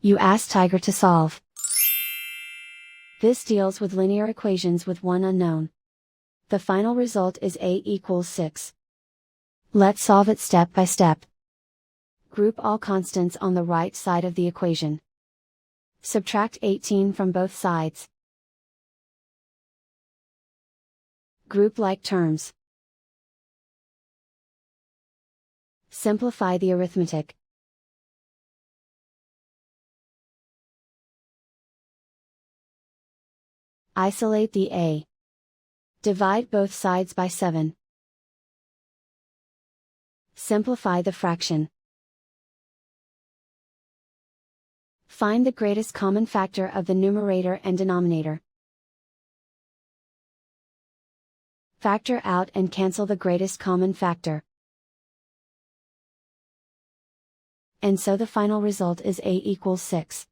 You ask Tiger to solve. This deals with linear equations with one unknown. The final result is a equals 6. Let's solve it step by step. Group all constants on the right side of the equation. Subtract 18 from both sides. Group like terms. Simplify the arithmetic. Isolate the a. Divide both sides by 7. Simplify the fraction. Find the greatest common factor of the numerator and denominator. Factor out and cancel the greatest common factor. And so the final result is a equals 6.